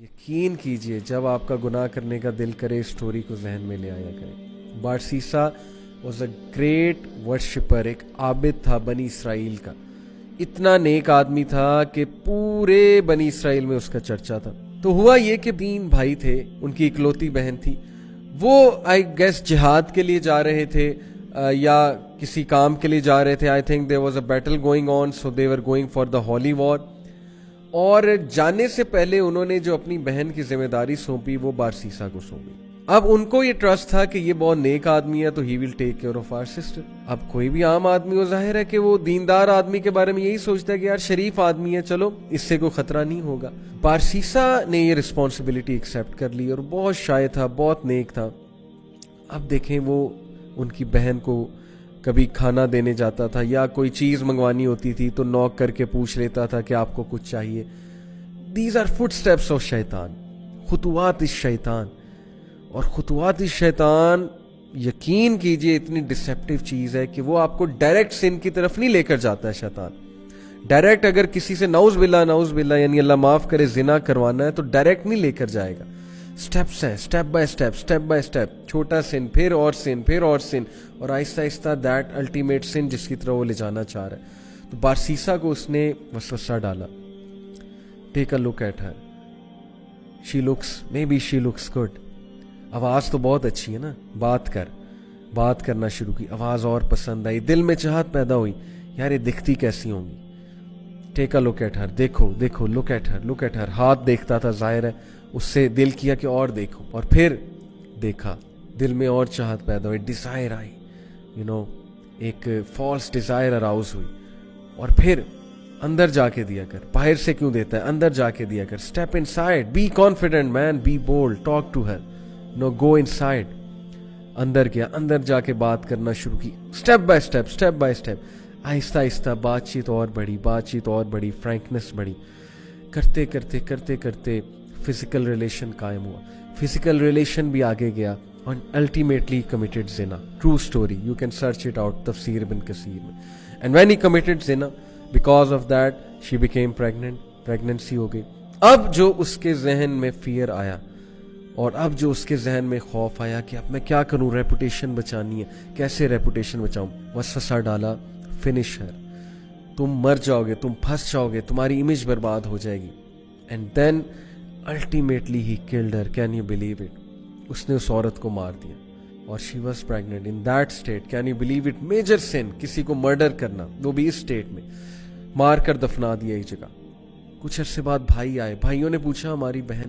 یقین کیجئے جب آپ کا گناہ کرنے کا دل کرے اس سٹوری کو ذہن میں لے آیا کرے۔ بارسیسا واز اے گریٹ ورشپر، ایک عابد تھا بنی اسرائیل کا، اتنا نیک آدمی تھا کہ پورے بنی اسرائیل میں اس کا چرچا تھا۔ تو ہوا یہ کہ 3 بھائی تھے، ان کی اکلوتی بہن تھی، وہ آئی گیس جہاد کے لیے جا رہے تھے یا کسی کام کے لیے جا رہے تھے۔ I think there was a battle going on, so they were going for the holy war. اور جانے سے پہلے انہوں نے جو اپنی بہن کی ذمہ داری سونپی وہ بارسیسا کو سونپی۔ اب ان کو یہ ٹرسٹ تھا کہ یہ بہت نیک آدمی ہے تو he will take care of our sister. اب کوئی بھی عام آدمی ہو، ظاہر ہے کہ وہ دیندار آدمی کے بارے میں یہی سوچتا ہے کہ یار شریف آدمی ہے، چلو اس سے کوئی خطرہ نہیں ہوگا۔ بارسیسا نے یہ رسپانسبلٹی ایکسیپٹ کر لی اور بہت شائع تھا، بہت نیک تھا۔ اب دیکھیں وہ ان کی بہن کو کبھی کھانا دینے جاتا تھا یا کوئی چیز منگوانی ہوتی تھی تو نوک کر کے پوچھ لیتا تھا کہ آپ کو کچھ چاہیے۔ These are footsteps of شیطان، خطوات الشیطان۔ اور خطوات الشیطان یقین کیجئے اتنی ڈسیپٹیو چیز ہے کہ وہ آپ کو ڈائریکٹ سن کی طرف نہیں لے کر جاتا ہے شیطان۔ ڈائریکٹ اگر کسی سے نعوذ باللہ یعنی اللہ معاف کرے زنا کروانا ہے تو ڈائریکٹ نہیں لے کر جائے گا، سٹیپس ہیں، سٹیپ بائی سٹیپ، چھوٹا سن پھر اور سن پھر اور سن، اور آہستہ آہستہ دیٹ الٹیمیٹ سن جس کی طرح وہ لے جانا چاہ رہا ہے۔ تو بارسیسا کو اس نے وسوسہ ڈالا، take a look at her, she looks good, آواز تو بہت اچھی ہے نا، بات کرنا شروع کی، آواز اور پسند آئی، دل میں چاہت پیدا ہوئی یار یہ دکھتی کیسی ہوں گی، ٹیک اے لک ایٹ ہر، دیکھو لک ایٹ ہر، ہاتھ دیکھتا تھا، ظاہر ہے اس سے دل کیا کہ اور دیکھو، اور پھر دیکھا، دل میں اور چاہت پیدا ہوئی، ڈیزائر آئی، ایک فالس ڈیزائر اراؤز ہوئی، اور پھر اندر جا کے دیا کر، باہر سے کیوں دیتا ہے، اندر جا کے دیا کر، step inside, be confident man, be bold, talk to her, go inside. اندر گیا، اندر جا کے بات کرنا شروع کی، اسٹیپ بائی اسٹیپ، آہستہ آہستہ بات چیت اور بڑھی، فرینکنس بڑھی، کرتے کرتے فزیکل ریلیشن قائم ہوا، فزیکل ریلیشن بھی آگے گیا، اور الٹیمیٹلی کمیٹڈ زنا، true story, you can search it out تفسیر ابن کثیر میں۔ اینڈ وین ہی کمیٹڈ زنا، because of that she became pregnancy ہو گئی۔ اب جو اس کے ذہن میں فیئر آیا، اور اب جو اس کے ذہن میں خوف آیا کہ اب میں کیا کروں، ریپوٹیشن بچانی ہے، کیسے ریپوٹیشن بچاؤں، وسوسہ ڈالا، فنش ہر، تم مر جاؤ گے، تم پھنس جاؤ گے، تمہاری امیج برباد ہو جائے گی۔ And then ultimately he killed her, can you believe it, اس نے اس عورت کو مار دیا، اور she was pregnant in that state, can you believe it, major sin, کسی کو مرڈر کرنا، وہ بھی اس اسٹیٹ میں، مار کر دفنا دیا ایک جگہ۔ کچھ عرصے بعد بھائی آئے، بھائیوں نے پوچھا ہماری بہن